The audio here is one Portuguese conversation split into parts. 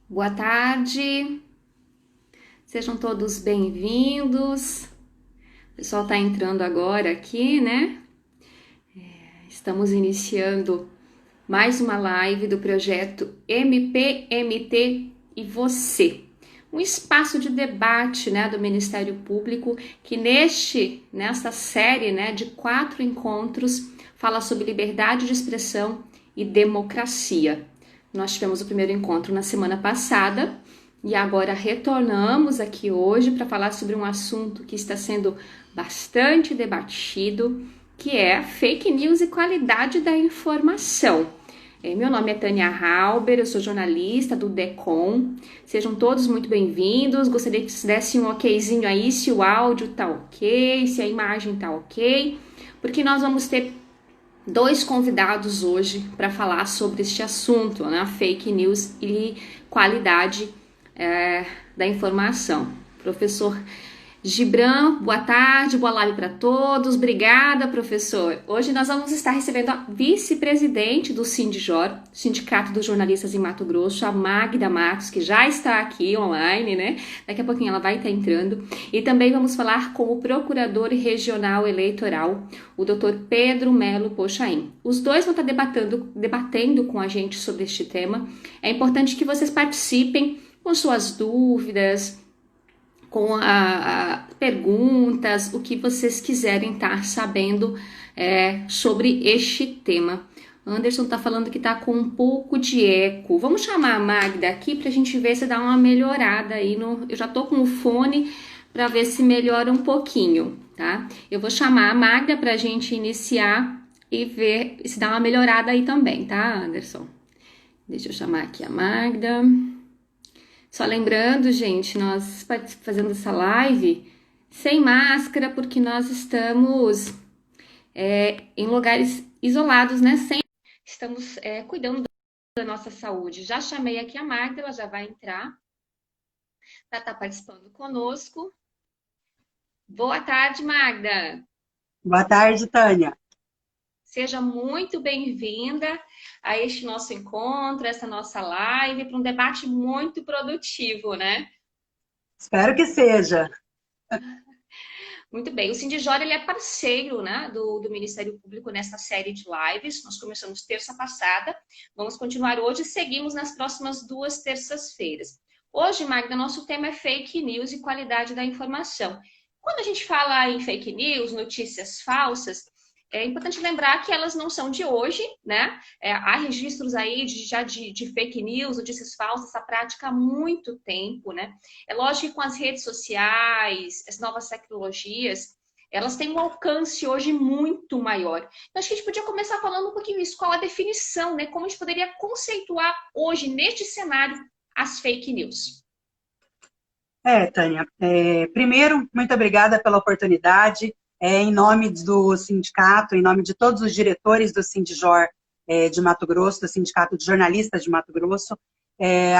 Boa tarde, sejam todos bem-vindos. O pessoal está entrando agora aqui, né? Estamos iniciando mais uma live do projeto MPMT e Você, um espaço de debate, né, do Ministério Público que nesta série, né, de 4 encontros fala sobre liberdade de expressão e democracia. Nós tivemos o primeiro encontro na semana passada e agora retornamos aqui hoje para falar sobre um assunto que está sendo bastante debatido, que é fake news e qualidade da informação. Meu nome é Tânia Halber, eu sou jornalista do DECOM. Sejam todos muito bem-vindos. Gostaria que vocês dessem um okzinho aí, se o áudio tá ok, se a imagem tá ok, porque nós vamos ter dois convidados hoje para falar sobre este assunto, né? Fake news e qualidade da informação. Professor Gibran, boa tarde, boa live para todos. Obrigada, professor. Hoje nós vamos estar recebendo a vice-presidente do Sindjor, Sindicato dos Jornalistas em Mato Grosso, a Magda Matos, que já está aqui online, né? Daqui a pouquinho ela vai estar entrando. E também vamos falar com o procurador regional eleitoral, o Dr. Pedro Melo Pochain. Os dois vão estar debatendo com a gente sobre este tema. É importante que vocês participem com suas dúvidas, com perguntas, o que vocês quiserem estar sabendo sobre este tema. Anderson está falando que está com um pouco de eco. Vamos chamar a Magda aqui para a gente ver se dá uma melhorada aí. Eu já estou com o fone para ver se melhora um pouquinho, tá? Eu vou chamar a Magda para a gente iniciar e ver se dá uma melhorada aí também, tá, Anderson? Deixa eu chamar aqui a Magda. Só lembrando, gente, nós fazendo essa live sem máscara, porque nós estamos em lugares isolados, né? Estamos cuidando da nossa saúde. Já chamei aqui a Magda, ela já vai entrar para estar participando conosco. Boa tarde, Magda. Boa tarde, Tânia. Seja muito bem-vinda a este nosso encontro, essa nossa live, para um debate muito produtivo, né? Espero que seja. Muito bem, o Sindjor, ele é parceiro, né, do Ministério Público nessa série de lives. Nós começamos terça passada, vamos continuar hoje e seguimos nas próximas 2 terças-feiras. Hoje, Magda, nosso tema é fake news e qualidade da informação. Quando a gente fala em fake news, notícias falsas, é importante lembrar que elas não são de hoje, né? Há registros aí de fake news, notícias falsas, essa prática há muito tempo, né? É lógico que com as redes sociais, as novas tecnologias, elas têm um alcance hoje muito maior. Então, acho que a gente podia começar falando um pouquinho isso, qual a definição, né? Como a gente poderia conceituar hoje, neste cenário, as fake news. Tânia, primeiro, muito obrigada pela oportunidade. Em nome do sindicato, em nome de todos os diretores do Sindjor de Mato Grosso, do Sindicato de Jornalistas de Mato Grosso,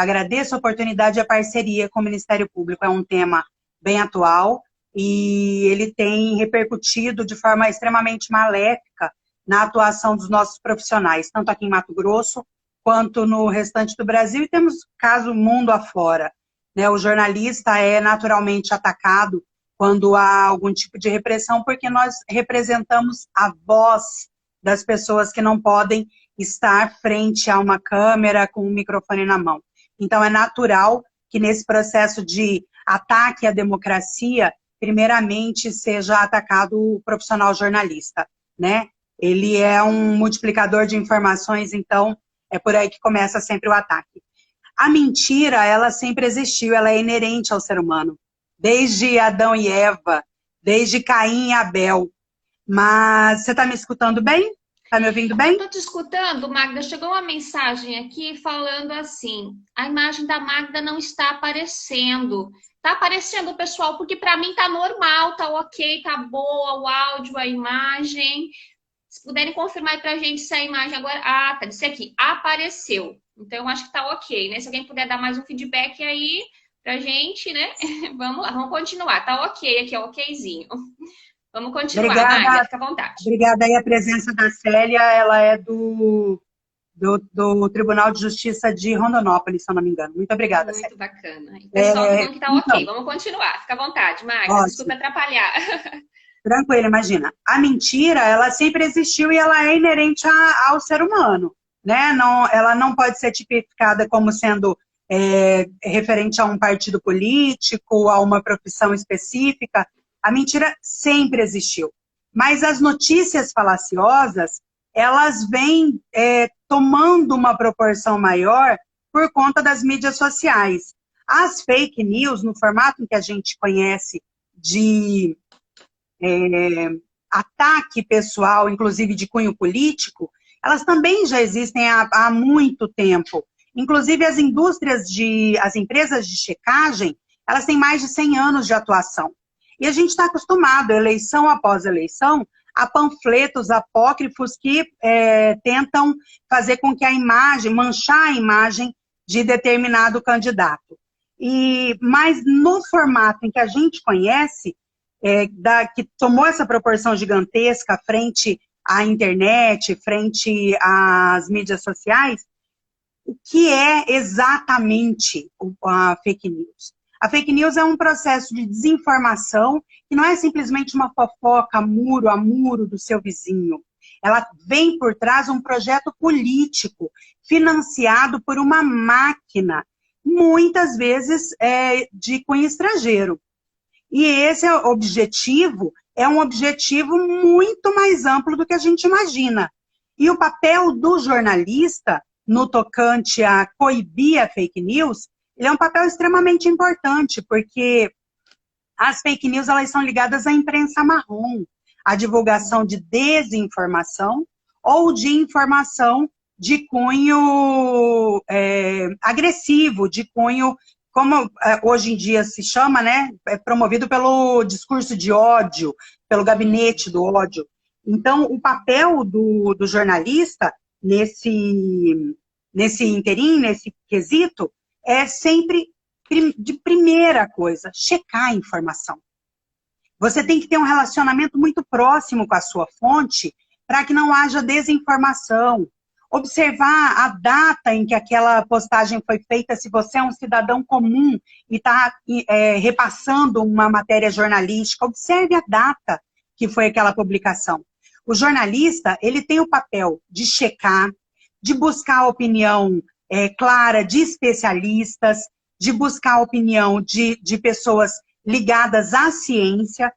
agradeço a oportunidade e a parceria com o Ministério Público. É um tema bem atual e ele tem repercutido de forma extremamente maléfica na atuação dos nossos profissionais, tanto aqui em Mato Grosso quanto no restante do Brasil, e temos caso mundo afora. Né? O jornalista é naturalmente atacado quando há algum tipo de repressão, porque nós representamos a voz das pessoas que não podem estar frente a uma câmera com um microfone na mão. Então, é natural que nesse processo de ataque à democracia, primeiramente seja atacado o profissional jornalista, né? Ele é um multiplicador de informações, então é por aí que começa sempre o ataque. A mentira, ela sempre existiu, ela é inerente ao ser humano. Desde Adão e Eva, desde Caim e Abel. Mas você está me escutando bem? Está me ouvindo Eu bem? estou te escutando, Magda. Chegou uma mensagem aqui falando assim: a imagem da Magda não está aparecendo. Está aparecendo, pessoal, porque para mim está normal, tá ok, tá boa o áudio, a imagem. Se puderem confirmar aí para a gente se a imagem agora. Ah, tá. Disse aqui, apareceu. Então, eu acho que tá ok, né? Se alguém puder dar mais um feedback aí pra gente, né? Vamos lá, vamos continuar. Tá ok aqui, ó, okzinho. Vamos continuar, Magda, Obrigada, fica à vontade. obrigada aí a presença da Célia, ela é do do Tribunal de Justiça de Rondonópolis, se eu não me engano. Muito obrigada, Muito Sérgio. bacana. E o pessoal tá falando que tá ok. Então, Vamos continuar. Fica à vontade, Magda. Desculpa ótimo. atrapalhar. Tranquilo, imagina. A mentira, ela sempre existiu e ela é inerente ao ser humano, né? Não, ela não pode ser tipificada como sendo referente a um partido político, a uma profissão específica. A mentira sempre existiu. Mas as notícias falaciosas, elas vêm tomando uma proporção maior por conta das mídias sociais. As fake news, no formato que a gente conhece de ataque pessoal, inclusive de cunho político, elas também já existem há muito tempo. Inclusive as empresas de checagem, elas têm mais de 100 anos de atuação. E a gente está acostumado, eleição após eleição, a panfletos apócrifos que tentam fazer com que a imagem, manchar a imagem de determinado candidato. Mas no formato em que a gente conhece, que tomou essa proporção gigantesca frente à internet, frente às mídias sociais, o que é exatamente a fake news? A fake news é um processo de desinformação que não é simplesmente uma fofoca muro a muro do seu vizinho. Ela vem por trás um projeto político financiado por uma máquina, muitas vezes de cunho estrangeiro. E esse objetivo é um objetivo muito mais amplo do que a gente imagina. E o papel do jornalista, no tocante a coibir a fake news, ele é um papel extremamente importante, porque as fake news elas são ligadas à imprensa marrom, à divulgação de desinformação ou de informação de cunho agressivo, de cunho, como hoje em dia se chama, né, promovido pelo discurso de ódio, pelo gabinete do ódio. Então, o papel do jornalista nesse interim, nesse quesito, é sempre, de primeira coisa, checar a informação. Você tem que ter um relacionamento muito próximo com a sua fonte para que não haja desinformação. Observar a data em que aquela postagem foi feita, se você é um cidadão comum e está repassando uma matéria jornalística, observe a data que foi aquela publicação. O jornalista, ele tem o papel de checar, de buscar a opinião clara de especialistas, de buscar a opinião de pessoas ligadas à ciência.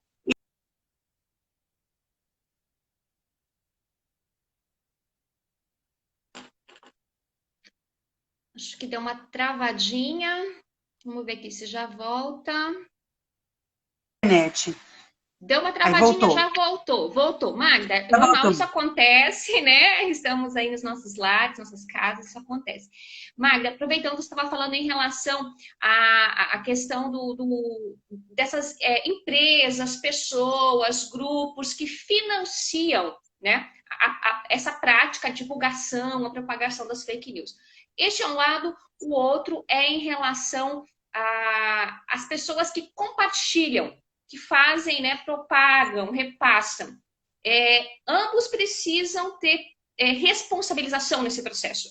Acho que deu uma travadinha. Vamos ver aqui se já volta. Internet. Deu uma travadinha, já voltou. Voltou. Magda, normal, isso acontece, né? Estamos aí nos nossos lares, nossas casas, isso acontece. Magda, aproveitando que você estava falando em relação à questão dessas empresas, pessoas, grupos que financiam, né, essa prática, a divulgação, a propagação das fake news. Este é um lado, o outro é em relação às pessoas que compartilham, que fazem, né, propagam, repassam. Ambos precisam ter responsabilização nesse processo.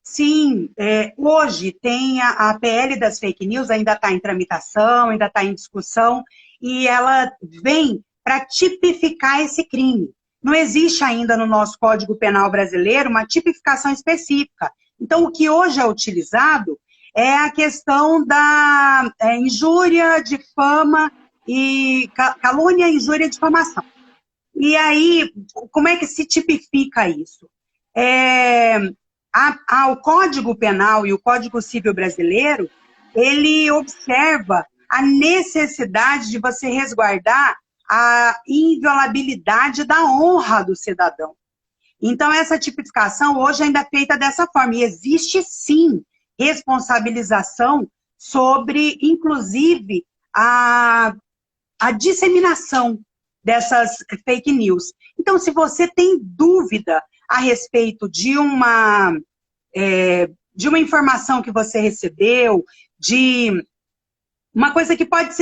Sim, hoje tem a PL das fake news, ainda está em tramitação, ainda está em discussão, e ela vem para tipificar esse crime. Não existe ainda no nosso Código Penal brasileiro uma tipificação específica. Então, o que hoje é utilizado é a questão da injúria, difama e calúnia, injúria e difamação. E aí, como é que se tipifica isso? O Código Penal e o Código Civil brasileiro, ele observa a necessidade de você resguardar a inviolabilidade da honra do cidadão. Então, essa tipificação hoje ainda é feita dessa forma. E existe, sim, responsabilização sobre, inclusive, a disseminação dessas fake news. Então, se você tem dúvida a respeito de uma informação que você recebeu, de uma coisa que pode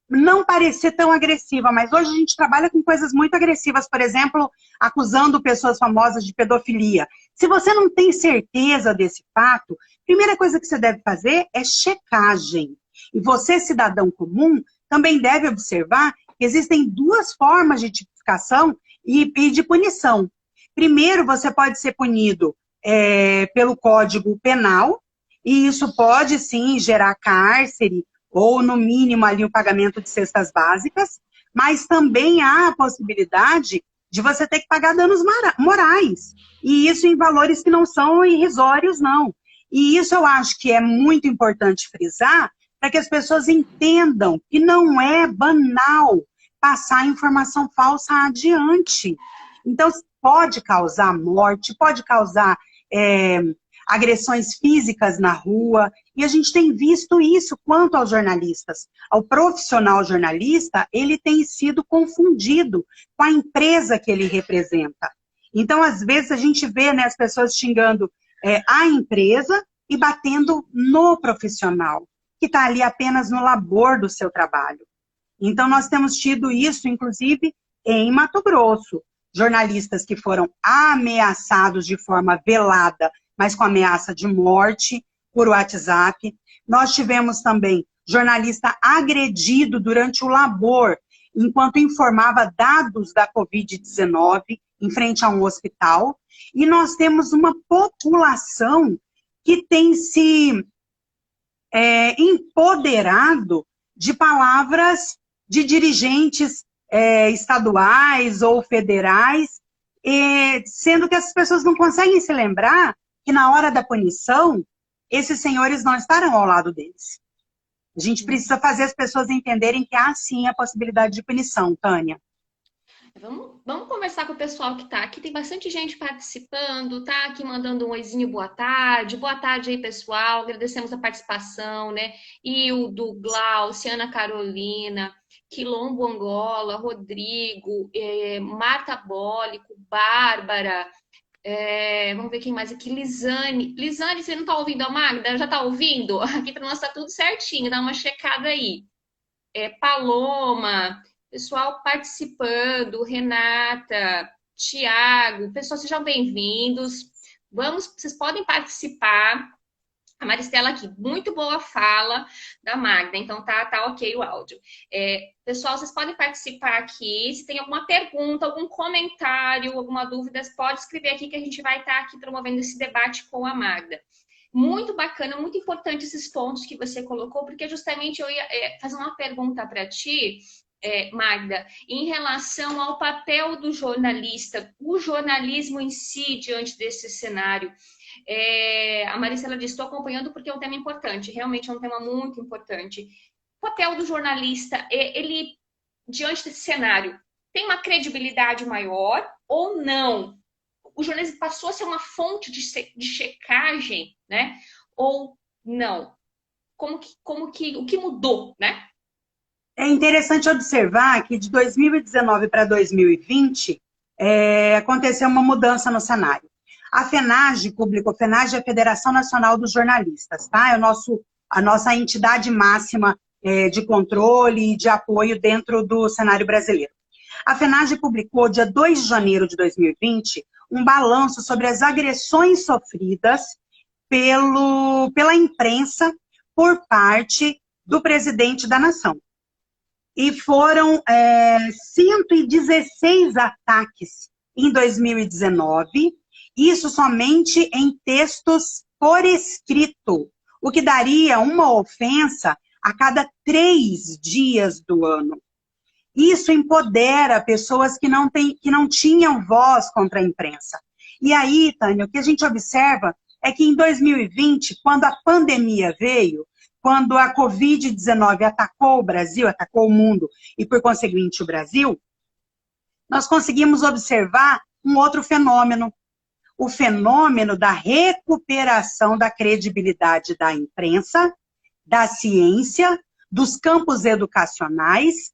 não parecer tão agressiva, mas hoje a gente trabalha com coisas muito agressivas, por exemplo, acusando pessoas famosas de pedofilia. Se você não tem certeza desse fato, a primeira coisa que você deve fazer é checagem. E você, cidadão comum, também deve observar que existem duas formas de tipificação e de punição. Primeiro, você pode ser punido pelo Código Penal, e isso pode, sim, gerar cárcere, ou, no mínimo, ali o pagamento de cestas básicas, mas também há a possibilidade de você ter que pagar danos morais, e isso em valores que não são irrisórios, não. E isso eu acho que é muito importante frisar, para que as pessoas entendam que não é banal passar informação falsa adiante. Então, pode causar morte, pode causar agressões físicas na rua, e a gente tem visto isso quanto aos jornalistas. O profissional jornalista, ele tem sido confundido com a empresa que ele representa. Então, às vezes, a gente vê, né, as pessoas xingando a empresa e batendo no profissional, que está ali apenas no labor do seu trabalho. Então, nós temos tido isso, inclusive, em Mato Grosso. Jornalistas que foram ameaçados de forma velada, mas com ameaça de morte por WhatsApp. Nós tivemos também jornalista agredido durante o labor, enquanto informava dados da Covid-19 em frente a um hospital. E nós temos uma população que tem se empoderado de palavras de dirigentes estaduais ou federais, sendo que essas pessoas não conseguem se lembrar que na hora da punição, esses senhores não estarão ao lado deles. A gente precisa fazer as pessoas entenderem que há sim a possibilidade de punição, Tânia. Vamos conversar com o pessoal que está aqui. Tem bastante gente participando, tá aqui mandando um oizinho, boa tarde. Boa tarde aí, pessoal. Agradecemos a participação, né? Ildo, Glaucia, Ana Carolina, Quilombo Angola, Rodrigo, Marta Bólico, Bárbara. Vamos ver quem mais aqui. Lisane. Lisane, você não está ouvindo a Magda? Já está ouvindo? Aqui para nós está tudo certinho. Dá uma checada aí. Paloma. Pessoal participando, Renata, Tiago, pessoal, sejam bem-vindos. Vocês podem participar. A Maristela aqui, muito boa fala da Magda, então tá ok o áudio. Pessoal, vocês podem participar aqui. Se tem alguma pergunta, algum comentário, alguma dúvida, pode escrever aqui que a gente vai estar aqui promovendo esse debate com a Magda. Muito bacana, muito importante esses pontos que você colocou, porque justamente eu ia fazer uma pergunta para ti, Magda, em relação ao papel do jornalista, o jornalismo em si diante desse cenário. A Maricela disse, estou acompanhando porque é um tema importante, realmente é um tema muito importante. O papel do jornalista, ele, diante desse cenário, tem uma credibilidade maior ou não? O jornalismo passou a ser uma fonte de checagem, né? Ou não? O que mudou, né? É interessante observar que de 2019 para 2020 aconteceu uma mudança no cenário. A FENAGE publicou, FENAGE é a Federação Nacional dos Jornalistas, tá? É a nossa entidade máxima de controle e de apoio dentro do cenário brasileiro. A FENAGE publicou, dia 2 de janeiro de 2020, um balanço sobre as agressões sofridas pela imprensa por parte do presidente da nação. E foram 116 ataques em 2019, isso somente em textos por escrito, o que daria uma ofensa a cada 3 dias do ano. Isso empodera pessoas que não tinham voz contra a imprensa. E aí, Tânia, o que a gente observa é que em 2020, quando a pandemia veio, quando a Covid-19 atacou o Brasil, atacou o mundo e, por conseguinte, o Brasil, nós conseguimos observar um outro fenômeno. O fenômeno da recuperação da credibilidade da imprensa, da ciência, dos campos educacionais,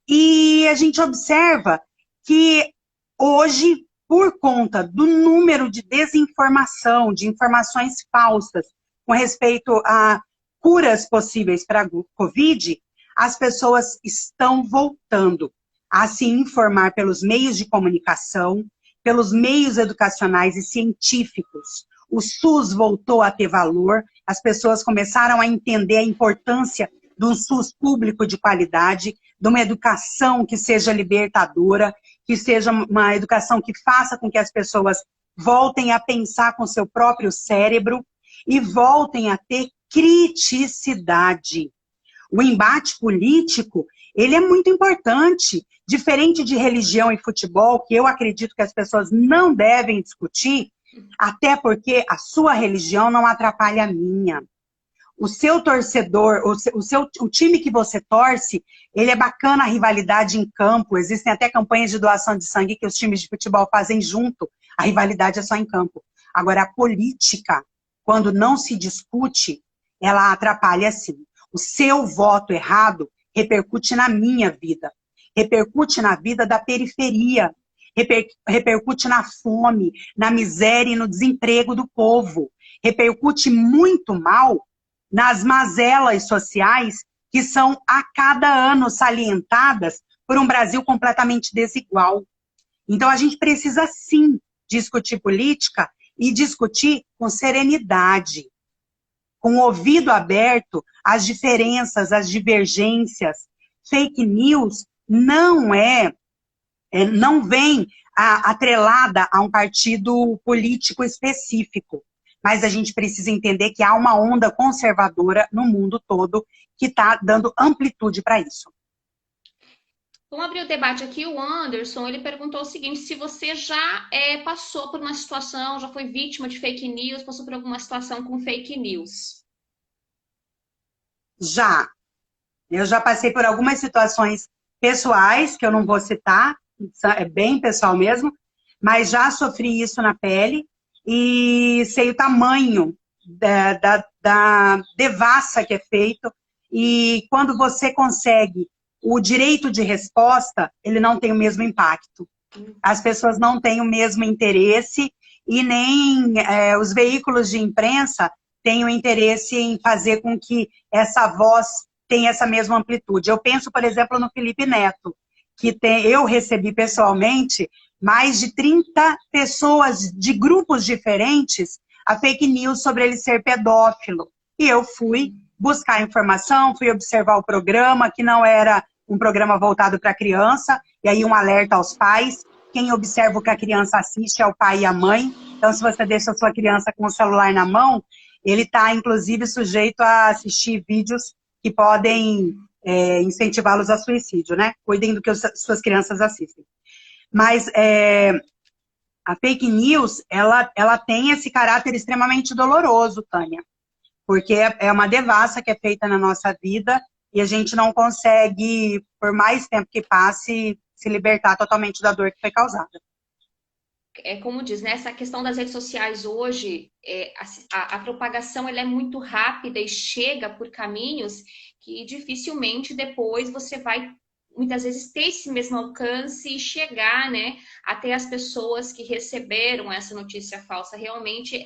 e a gente observa que hoje, por conta do número de desinformação, de informações falsas com respeito a curas possíveis para a Covid, as pessoas estão voltando a se informar pelos meios de comunicação, pelos meios educacionais e científicos. O SUS voltou a ter valor, as pessoas começaram a entender a importância de um SUS público de qualidade, de uma educação que seja libertadora, que seja uma educação que faça com que as pessoas voltem a pensar com seu próprio cérebro e voltem a ter criticidade. O embate político, ele é muito importante, diferente de religião e futebol, que eu acredito que as pessoas não devem discutir, até porque a sua religião não atrapalha a minha. O seu torcedor, o time que você torce, ele é bacana a rivalidade em campo, existem até campanhas de doação de sangue que os times de futebol fazem junto, a rivalidade é só em campo. Agora, a política, quando não se discute, ela atrapalha sim. O seu voto errado repercute na minha vida, repercute na vida da periferia, repercute na fome, na miséria e no desemprego do povo, repercute muito mal nas mazelas sociais que são a cada ano salientadas por um Brasil completamente desigual. Então a gente precisa sim discutir política e discutir com serenidade, com o ouvido aberto às diferenças, às divergências. Fake news não vem atrelada a um partido político específico. Mas a gente precisa entender que há uma onda conservadora no mundo todo que está dando amplitude para isso. Vamos abrir o debate aqui. O Anderson, ele perguntou o seguinte: se você já passou por uma situação, já foi vítima de fake news, passou por alguma situação com fake news? Já. Eu já passei por algumas situações pessoais, que eu não vou citar, é bem pessoal mesmo, mas já sofri isso na pele e sei o tamanho da devassa que é feito. E quando você consegue o direito de resposta, ele não tem o mesmo impacto. As pessoas não têm o mesmo interesse e nem os veículos de imprensa têm o interesse em fazer com que essa voz tenha essa mesma amplitude. Eu penso, por exemplo, no Felipe Neto, que eu recebi pessoalmente mais de 30 pessoas de grupos diferentes a fake news sobre ele ser pedófilo. E eu fui buscar informação, fui observar o programa, que não era um programa voltado para criança, e aí um alerta aos pais. Quem observa o que a criança assiste é o pai e a mãe. Então, se você deixa a sua criança com o celular na mão, ele está, inclusive, sujeito a assistir vídeos que podem incentivá-los a suicídio, né? Cuidem do que suas crianças assistem. Mas a fake news, ela tem esse caráter extremamente doloroso, Tânia, porque é uma devassa que é feita na nossa vida e a gente não consegue, por mais tempo que passe, se libertar totalmente da dor que foi causada. Como diz, né, essa questão das redes sociais hoje, a propagação ela é muito rápida e chega por caminhos que dificilmente depois você vai, muitas vezes, ter esse mesmo alcance e chegar, né, até as pessoas que receberam essa notícia falsa. Realmente,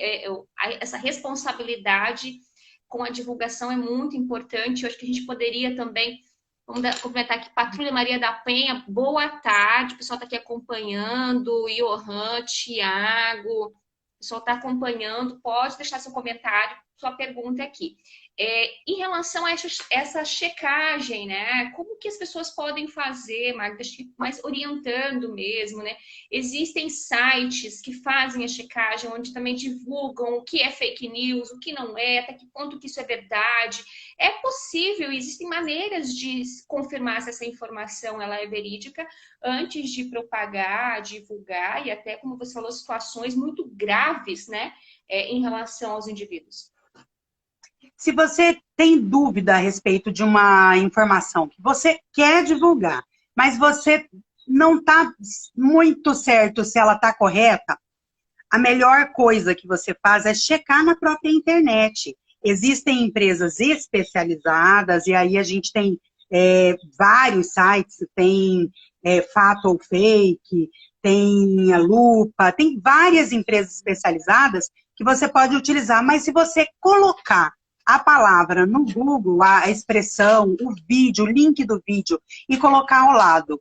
essa responsabilidade com a divulgação é muito importante. Eu acho que a gente poderia também... Vamos complementar aqui, Patrulha Maria da Penha, boa tarde, o pessoal está aqui acompanhando, Johan, Tiago, o pessoal está acompanhando, pode deixar seu comentário, sua pergunta aqui. Em relação a essa checagem, né, como que as pessoas podem fazer, Magda, mais orientando mesmo, né? Existem sites que fazem a checagem, onde também divulgam o que é fake news, o que não é, até que ponto que isso é verdade. É possível, existem maneiras de confirmar se essa informação ela é verídica antes de propagar, divulgar, e até, como você falou, situações muito graves, né, em relação aos indivíduos. Se você tem dúvida a respeito de uma informação que você quer divulgar, mas você não está muito certo se ela está correta, a melhor coisa que você faz é checar na própria internet. Existem empresas especializadas, e aí a gente tem vários sites, tem Fato ou Fake, tem a Lupa, tem várias empresas especializadas que você pode utilizar, mas se você colocar a palavra no Google, a expressão, o vídeo, o link do vídeo, e colocar ao lado.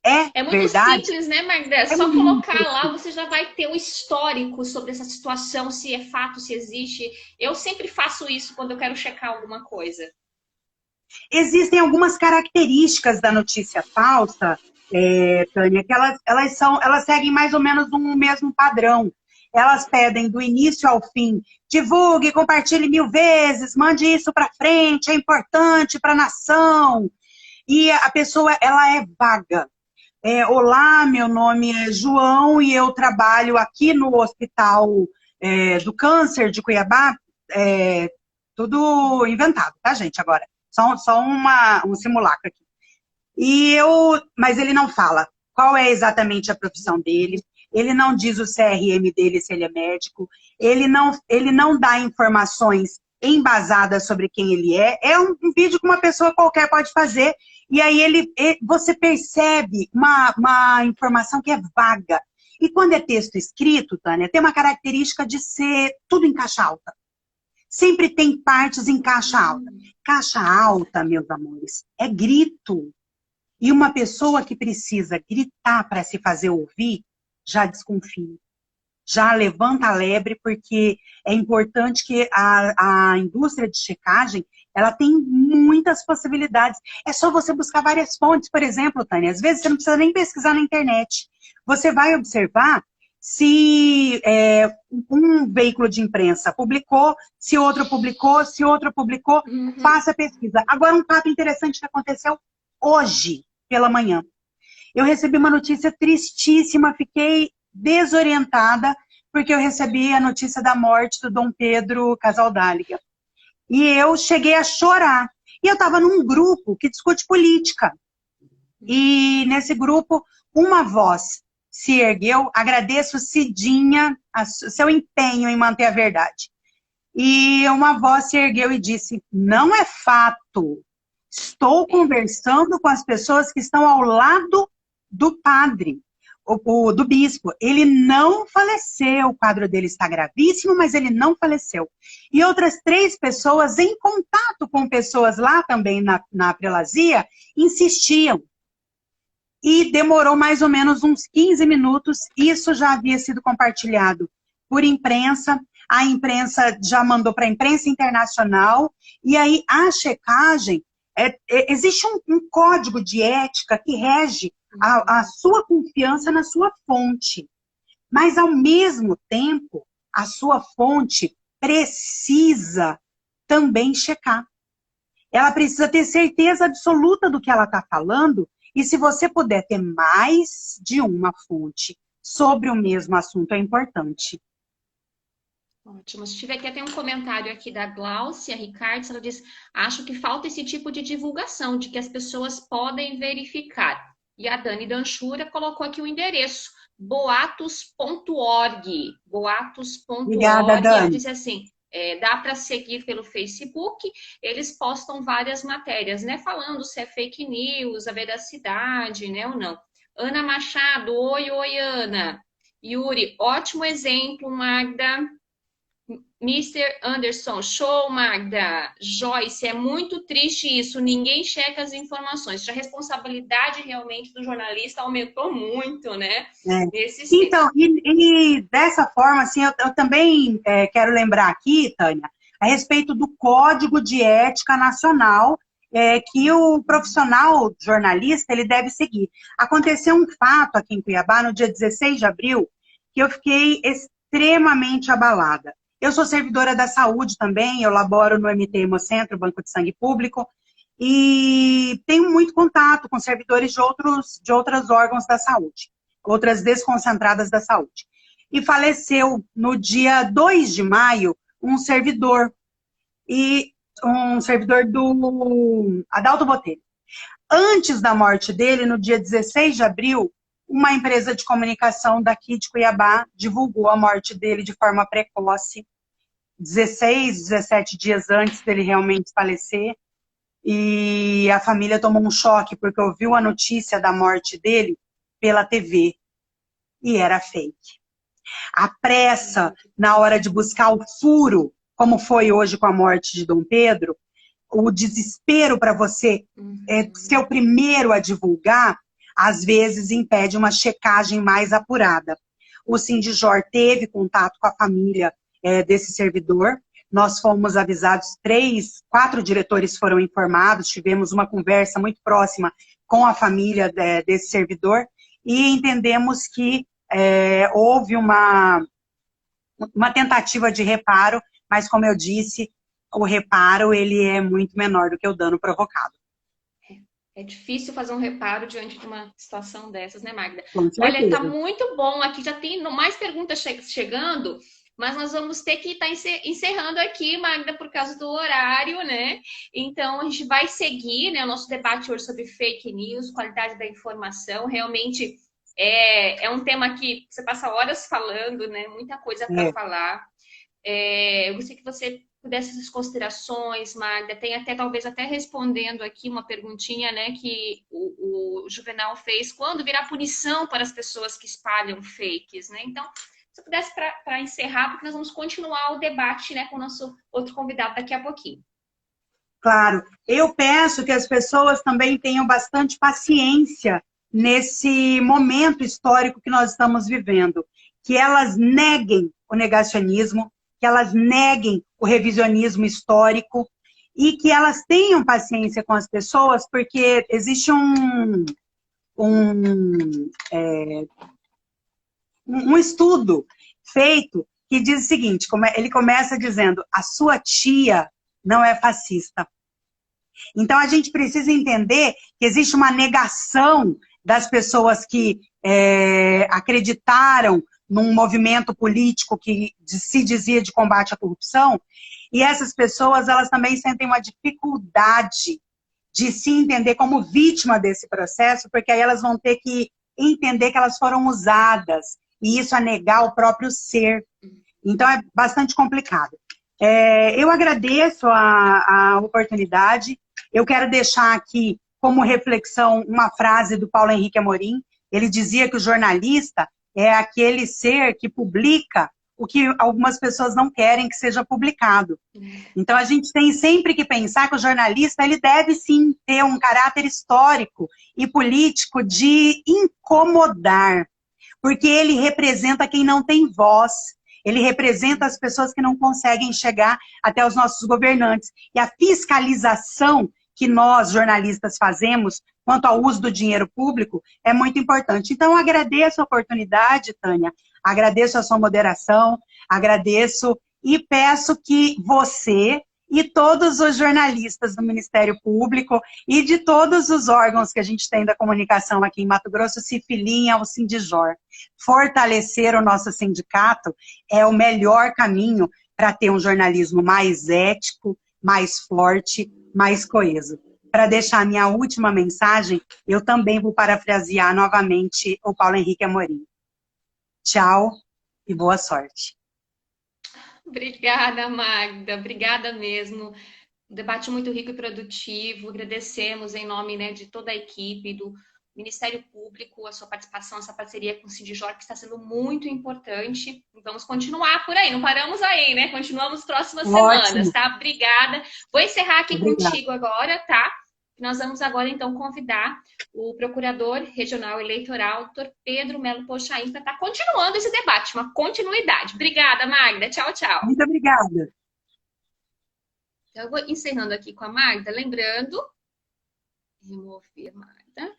É É muito verdade? simples, né, Magda? É É só muito. colocar lá, você já vai ter o histórico sobre essa situação, se é fato, se existe. Eu sempre faço isso quando eu quero checar alguma coisa. Existem algumas características da notícia falsa, Tânia, que elas seguem mais ou menos um mesmo padrão. Elas pedem do início ao fim, divulgue, compartilhe 1000 vezes, mande isso para frente, é importante para a nação. E a pessoa, ela é vaga. Olá, meu nome é João e eu trabalho aqui no Hospital do Câncer de Cuiabá. É, tudo inventado, tá, gente? Agora, só um simulacro aqui. Mas ele não fala qual é exatamente a profissão dele, ele não diz o CRM dele, se ele é médico, ele não dá informações embasadas sobre quem ele é. É um vídeo que uma pessoa qualquer pode fazer, e aí você percebe uma informação que é vaga. E quando é texto escrito, Tânia, tem uma característica de ser tudo em caixa alta. Sempre tem partes em caixa alta. Caixa alta, meus amores, é grito. E uma pessoa que precisa gritar para se fazer ouvir, já desconfia. Já levanta a lebre, porque é importante que a indústria de checagem, ela tem muitas possibilidades. É só você buscar várias fontes, por exemplo, Tânia. Às vezes você não precisa nem pesquisar na internet. Você vai observar se um veículo de imprensa publicou, se outro publicou, faça a pesquisa. Agora, um fato interessante que aconteceu hoje pela manhã. Eu recebi uma notícia tristíssima, fiquei desorientada, porque eu recebi a notícia da morte do Dom Pedro Casaldáliga. E eu cheguei a chorar. E eu estava num grupo que discute política. E nesse grupo, uma voz se ergueu, agradeço, Cidinha, seu empenho em manter a verdade. E uma voz se ergueu e disse, não é fato. Estou conversando com as pessoas que estão ao lado do padre, do bispo. Ele não faleceu, o quadro dele está gravíssimo, mas ele não faleceu. E outras 3 pessoas, em contato com pessoas lá também na prelazia, insistiam. E demorou mais ou menos uns 15 minutos, isso já havia sido compartilhado por imprensa, a imprensa já mandou para a imprensa internacional, e aí a checagem, existe um código de ética que rege a sua confiança na sua fonte. Mas, ao mesmo tempo, a sua fonte precisa também checar. Ela precisa ter certeza absoluta do que ela está falando, e se você puder ter mais de uma fonte sobre o mesmo assunto, é importante. Ótimo. Se tiver aqui até um comentário aqui da Gláucia Ricardo, ela diz, acho que falta esse tipo de divulgação, de que as pessoas podem verificar. E a Dani Danchura colocou aqui o endereço, boatos.org. Obrigada, Boatos.org. Ela Dani. disse assim, dá para seguir pelo Facebook, eles postam várias matérias, né? Falando se é fake news, a veracidade, né, ou não. Ana Machado, oi, Ana. Yuri, ótimo exemplo, Magda. Mr. Anderson, show, Magda. Joyce, é muito triste isso. Ninguém checa as informações. A responsabilidade realmente do jornalista aumentou muito, né? Nesses Então, tempos. e dessa forma, assim, eu também quero lembrar aqui, Tânia, a respeito do Código de Ética Nacional que o profissional jornalista ele deve seguir. Aconteceu um fato aqui em Cuiabá, no dia 16 de abril, que eu fiquei extremamente abalada. Eu sou servidora da saúde também, eu laboro no MT Hemocentro, Banco de Sangue Público, e tenho muito contato com servidores de outros órgãos da saúde, outras desconcentradas da saúde. E faleceu no dia 2 de maio um servidor do Adalto Botelho. Antes da morte dele, no dia 16 de abril, uma empresa de comunicação daqui de Cuiabá divulgou a morte dele de forma precoce, 16, 17 dias antes dele realmente falecer, e a família tomou um choque porque ouviu a notícia da morte dele pela TV, e era fake. A pressa na hora de buscar o furo como foi hoje com a morte de Dom Pedro, o desespero para você ser o primeiro a divulgar, às vezes impede uma checagem mais apurada. O Sindijor teve contato com a família desse servidor, nós fomos avisados, 4 diretores foram informados, tivemos uma conversa muito próxima com a família desse servidor e entendemos que houve uma tentativa de reparo, mas como eu disse, o reparo ele é muito menor do que o dano provocado. É difícil fazer um reparo diante de uma situação dessas, né, Magda? Com Olha, tá certeza. muito bom aqui, já tem mais perguntas chegando, mas nós vamos ter que estar encerrando aqui, Magda, por causa do horário, né? Então, a gente vai seguir, né, o nosso debate hoje sobre fake news, qualidade da informação. Realmente é um tema que você passa horas falando, né? Muita coisa para falar. Eu gostaria que você pudesse essas considerações, Magda, tem até, talvez até respondendo aqui uma perguntinha, né, que o Juvenal fez, quando virá punição para as pessoas que espalham fakes, né? Então, se eu pudesse para encerrar, porque nós vamos continuar o debate, né, com o nosso outro convidado daqui a pouquinho. Claro, eu peço que as pessoas também tenham bastante paciência nesse momento histórico que nós estamos vivendo, que elas neguem o negacionismo, que elas neguem o revisionismo histórico e que elas tenham paciência com as pessoas, porque existe um estudo feito que diz o seguinte, ele começa dizendo, a sua tia não é fascista. Então, a gente precisa entender que existe uma negação das pessoas que acreditaram num movimento político que se dizia de combate à corrupção, e essas pessoas, elas também sentem uma dificuldade de se entender como vítima desse processo, porque aí elas vão ter que entender que elas foram usadas, e isso é negar o próprio ser. Então, é bastante complicado. Eu agradeço a oportunidade. Eu quero deixar aqui, como reflexão, uma frase do Paulo Henrique Amorim. Ele dizia que o jornalista é aquele ser que publica o que algumas pessoas não querem que seja publicado. Então, a gente tem sempre que pensar que o jornalista ele deve, sim, ter um caráter histórico e político de incomodar, porque ele representa quem não tem voz, ele representa as pessoas que não conseguem chegar até os nossos governantes. E a fiscalização que nós, jornalistas, fazemos quanto ao uso do dinheiro público é muito importante. Então, agradeço a oportunidade, Tânia, agradeço a sua moderação, agradeço e peço que você e todos os jornalistas do Ministério Público e de todos os órgãos que a gente tem da comunicação aqui em Mato Grosso se filiem ao Sindijor. Fortalecer o nosso sindicato é o melhor caminho para ter um jornalismo mais ético, mais forte, mais coeso. Para deixar a minha última mensagem, eu também vou parafrasear novamente o Paulo Henrique Amorim. Tchau e boa sorte. Obrigada, Magda. Obrigada mesmo. Um debate muito rico e produtivo. Agradecemos em nome, né, de toda a equipe do Ministério Público, a sua participação, essa parceria com o Sindijor, que está sendo muito importante. Vamos continuar por aí, não paramos aí, né? Continuamos próximas semanas, tá? Obrigada. Vou encerrar aqui contigo agora, tá? Nós vamos agora, então, convidar o Procurador Regional Eleitoral, Dr. Pedro Melo Pochain, para estar continuando esse debate, uma continuidade. Obrigada, Magda. Tchau, tchau. Muito obrigada. Então, eu vou encerrando aqui com a Magda, lembrando, remover a Magda,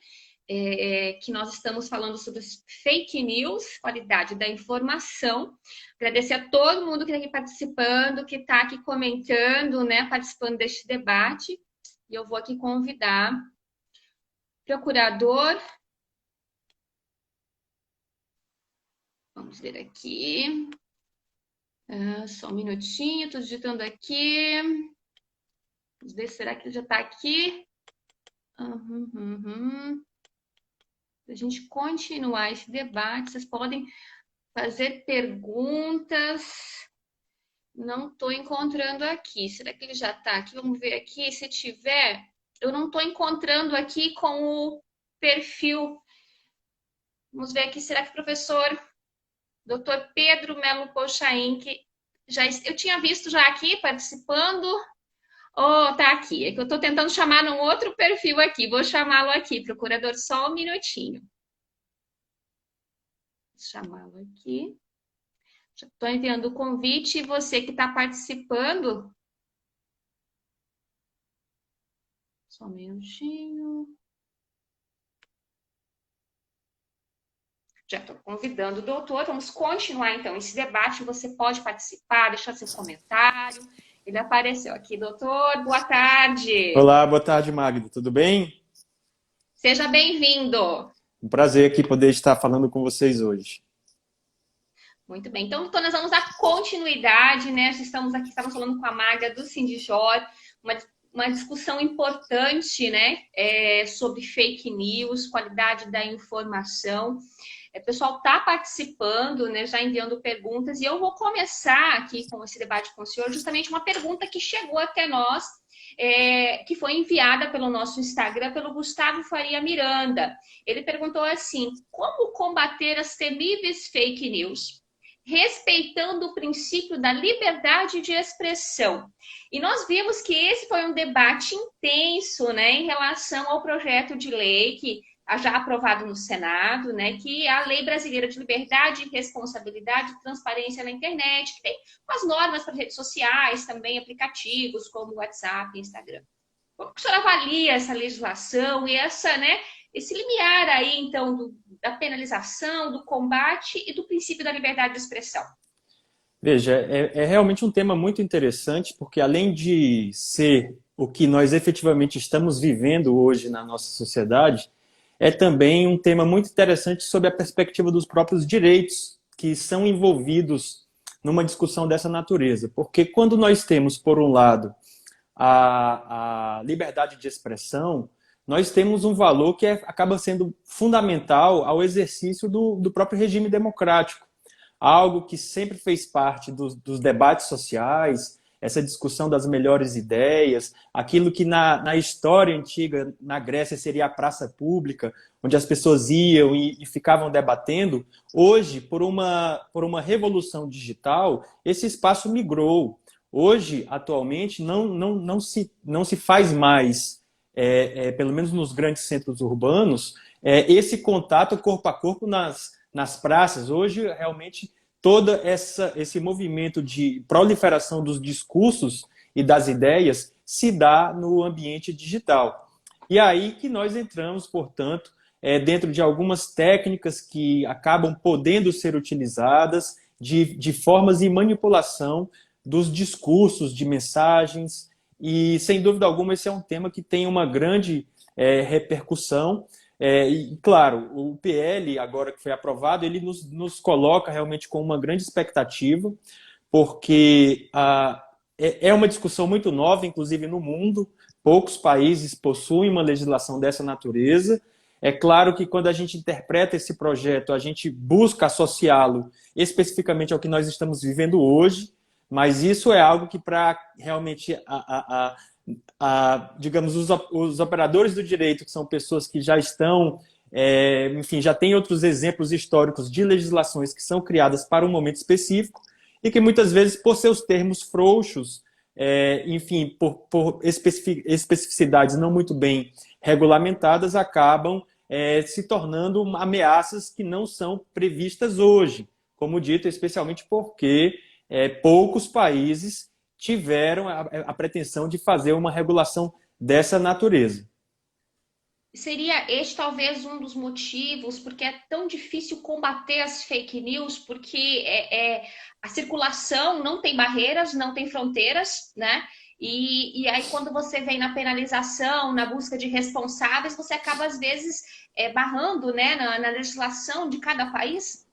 que nós estamos falando sobre fake news, qualidade da informação. Agradecer a todo mundo que está aqui participando, que está aqui comentando, né, participando deste debate. E eu vou aqui convidar o procurador. Vamos ver aqui. Só um minutinho, estou digitando aqui. Vamos ver, será que ele já está aqui? Para a gente continuar esse debate, vocês podem fazer perguntas. Não estou encontrando aqui. Será que ele já está aqui? Vamos ver aqui. Se tiver, eu não estou encontrando aqui com o perfil. Vamos ver aqui. Será que o professor Dr. Pedro Melo Pochain, que Eu tinha visto já aqui participando. Oh, tá aqui. É que eu tô tentando chamar num outro perfil aqui. Vou chamá-lo aqui, procurador, só um minutinho. Vou chamá-lo aqui. Já estou enviando o convite e você que está participando. Só um minutinho. Já estou convidando o doutor. Vamos continuar então esse debate. Você pode participar, deixar seu comentário. Ele apareceu aqui, doutor. Boa tarde. Olá, boa tarde, Magda. Tudo bem? Seja bem-vindo. Um prazer aqui poder estar falando com vocês hoje. Muito bem. Então, nós vamos dar continuidade, né? Estamos falando com a Magda do Sindijor, uma discussão importante, né? Sobre fake news, qualidade da informação. O pessoal está participando, né, já enviando perguntas, e eu vou começar aqui com esse debate com o senhor, justamente uma pergunta que chegou até nós, que foi enviada pelo nosso Instagram, pelo Gustavo Faria Miranda. Ele perguntou assim: como combater as temíveis fake news, respeitando o princípio da liberdade de expressão? E nós vimos que esse foi um debate intenso, né, em relação ao projeto de lei que já aprovado no Senado, né, que é a Lei Brasileira de Liberdade, Responsabilidade e Transparência na Internet, que tem as normas para redes sociais, também aplicativos como WhatsApp e Instagram. Como que o senhor avalia essa legislação e esse limiar aí, então, da penalização, do combate e do princípio da liberdade de expressão? Veja, é realmente um tema muito interessante, porque além de ser o que nós efetivamente estamos vivendo hoje na nossa sociedade, é também um tema muito interessante sob a perspectiva dos próprios direitos que são envolvidos numa discussão dessa natureza. Porque quando nós temos, por um lado, a liberdade de expressão, nós temos um valor que acaba sendo fundamental ao exercício do próprio regime democrático. Algo que sempre fez parte dos debates sociais, essa discussão das melhores ideias, aquilo que na história antiga, na Grécia, seria a praça pública, onde as pessoas iam e ficavam debatendo. Hoje, por uma revolução digital, esse espaço migrou. Hoje, atualmente, não se faz mais, pelo menos nos grandes centros urbanos, esse contato corpo a corpo nas praças. Hoje, realmente, todo esse movimento de proliferação dos discursos e das ideias se dá no ambiente digital. E aí que nós entramos, portanto, dentro de algumas técnicas que acabam podendo ser utilizadas de formas de manipulação dos discursos, de mensagens, e, sem dúvida alguma, esse é um tema que tem uma grande repercussão. E, claro, o PL, agora que foi aprovado, ele nos coloca realmente com uma grande expectativa, porque é uma discussão muito nova, inclusive no mundo. Poucos países possuem uma legislação dessa natureza. É claro que quando a gente interpreta esse projeto, a gente busca associá-lo especificamente ao que nós estamos vivendo hoje, mas isso é algo que, para realmente digamos, os operadores do direito, que são pessoas que já estão, enfim, já tem outros exemplos históricos de legislações que são criadas para um momento específico e que muitas vezes, por seus termos frouxos, enfim, por especificidades não muito bem regulamentadas, acabam se tornando ameaças que não são previstas hoje, como dito, especialmente porque poucos países tiveram a pretensão de fazer uma regulação dessa natureza. Seria este talvez um dos motivos porque é tão difícil combater as fake news, porque a circulação não tem barreiras, não tem fronteiras, né? E aí quando você vem na penalização, na busca de responsáveis, você acaba às vezes barrando, né, na legislação de cada país?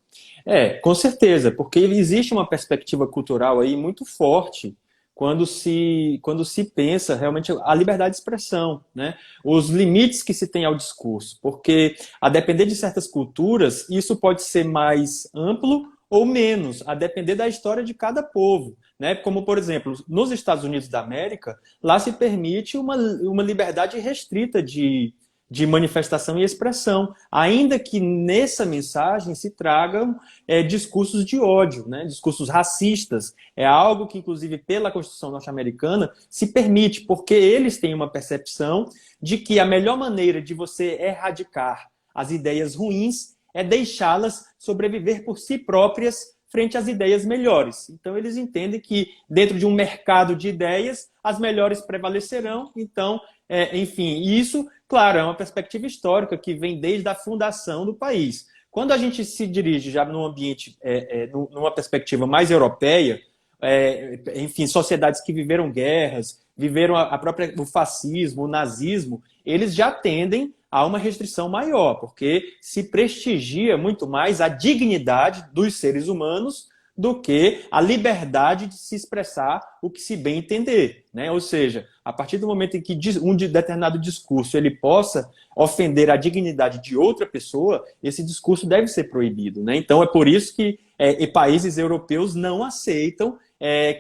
Com certeza, porque existe uma perspectiva cultural aí muito forte quando se pensa realmente a liberdade de expressão, né? Os limites que se tem ao discurso, porque a depender de certas culturas, isso pode ser mais amplo ou menos, a depender da história de cada povo, né? Como, por exemplo, nos Estados Unidos da América, lá se permite uma liberdade restrita de de manifestação e expressão, ainda que nessa mensagem se tragam discursos de ódio, né? Discursos racistas. É algo que, inclusive, pela Constituição norte-americana, se permite, porque eles têm uma percepção de que a melhor maneira de você erradicar as ideias ruins é deixá-las sobreviver por si próprias frente às ideias melhores. Então, eles entendem que, dentro de um mercado de ideias, as melhores prevalecerão. Então, enfim, isso, claro, é uma perspectiva histórica que vem desde a fundação do país. Quando a gente se dirige já num ambiente, numa perspectiva mais europeia, enfim, sociedades que viveram guerras, viveram o fascismo, o nazismo, eles já tendem a uma restrição maior, porque se prestigia muito mais a dignidade dos seres humanos do que a liberdade de se expressar o que se bem entender, né? Ou seja, a partir do momento em que um determinado discurso ele possa ofender a dignidade de outra pessoa, esse discurso deve ser proibido, né? Então é por isso que países europeus não aceitam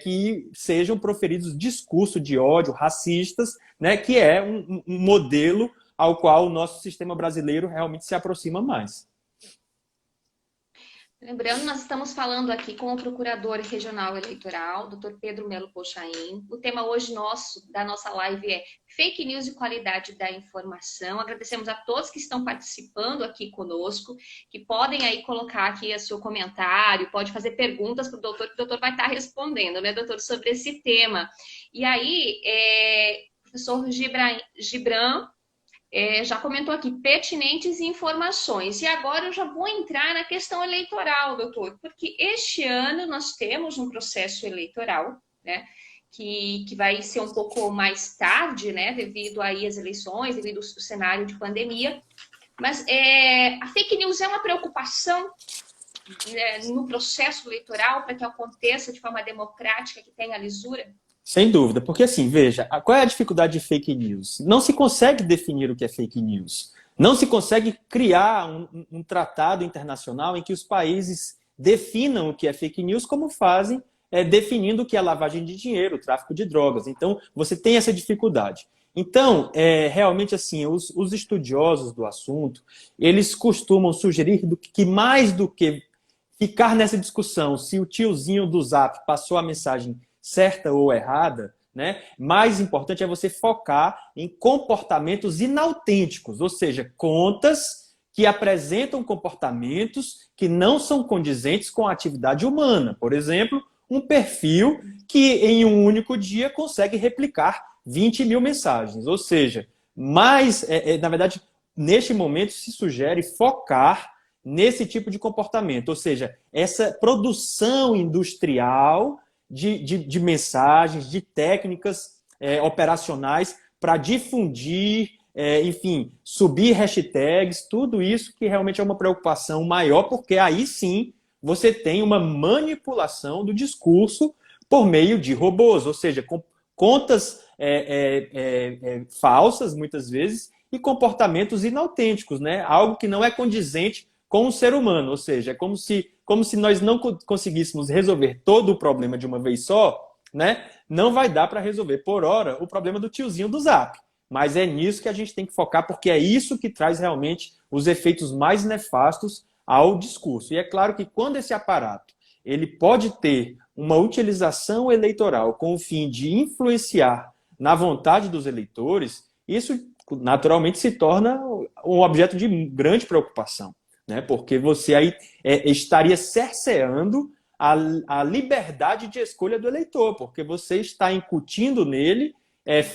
que sejam proferidos discursos de ódio, racistas, né? Que é um modelo ao qual o nosso sistema brasileiro realmente se aproxima mais. Lembrando, nós estamos falando aqui com o Procurador Regional Eleitoral, Dr. Pedro Melo Pochain. O tema hoje da nossa live é Fake News e Qualidade da Informação. Agradecemos a todos que estão participando aqui conosco, que podem aí colocar aqui o seu comentário, pode fazer perguntas para o doutor, que o doutor vai estar respondendo, né, doutor, sobre esse tema. E aí, professor Gibran já comentou aqui, pertinentes informações. E agora eu já vou entrar na questão eleitoral, doutor, porque este ano nós temos um processo eleitoral, né, que vai ser um pouco mais tarde, né, devido aí às eleições, devido ao cenário de pandemia. Mas a fake news é uma preocupação, né, no processo eleitoral para que aconteça de forma democrática, que tenha lisura? Sem dúvida, porque assim, veja, qual é a dificuldade de fake news? Não se consegue definir o que é fake news. Não se consegue criar um tratado internacional em que os países definam o que é fake news, como fazem definindo o que é lavagem de dinheiro, tráfico de drogas. Então, você tem essa dificuldade. Então, realmente assim, os estudiosos do assunto, eles costumam sugerir que mais do que ficar nessa discussão se o tiozinho do Zap passou a mensagem certa ou errada, né? Mais importante é você focar em comportamentos inautênticos, ou seja, contas que apresentam comportamentos que não são condizentes com a atividade humana. Por exemplo, um perfil que em um único dia consegue replicar 20 mil mensagens. Ou seja, na verdade, neste momento se sugere focar nesse tipo de comportamento, ou seja, essa produção industrial de mensagens, de técnicas operacionais para difundir, enfim, subir hashtags, tudo isso que realmente é uma preocupação maior, porque aí sim você tem uma manipulação do discurso por meio de robôs, ou seja, com contas falsas, muitas vezes, e comportamentos inautênticos, né? Algo que não é condizente com o ser humano, ou seja, é como se nós não conseguíssemos resolver todo o problema de uma vez só, né? Não vai dar para resolver, por hora, o problema do tiozinho do Zap. Mas é nisso que a gente tem que focar, porque é isso que traz realmente os efeitos mais nefastos ao discurso. E é claro que quando esse aparato ele pode ter uma utilização eleitoral com o fim de influenciar na vontade dos eleitores, isso naturalmente se torna um objeto de grande preocupação, né? Porque você aí estaria cerceando a liberdade de escolha do eleitor, porque você está incutindo nele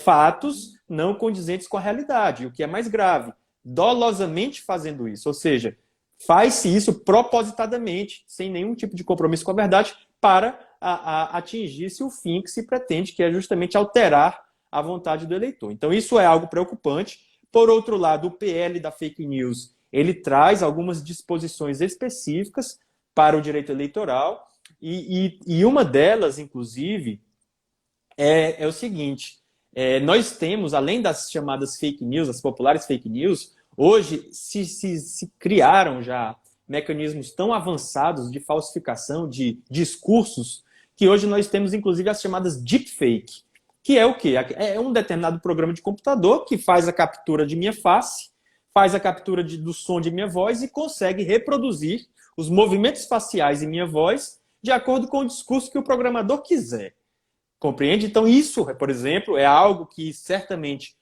fatos não condizentes com a realidade, o que é mais grave, dolosamente fazendo isso, ou seja, faz-se isso propositadamente, sem nenhum tipo de compromisso com a verdade, para atingir-se o fim que se pretende, que é justamente alterar a vontade do eleitor. Então isso é algo preocupante. Por outro lado, o PL da fake news, ele traz algumas disposições específicas para o direito eleitoral, e uma delas, inclusive, é o seguinte: nós temos, além das chamadas fake news, as populares fake news, hoje se criaram já mecanismos tão avançados de falsificação de discursos, que hoje nós temos, inclusive, as chamadas deepfake, que é o quê? É um determinado programa de computador que faz a captura de minha face, faz a captura do som de minha voz e consegue reproduzir os movimentos faciais em minha voz de acordo com o discurso que o programador quiser. Compreende? Então isso, por exemplo, é algo que certamente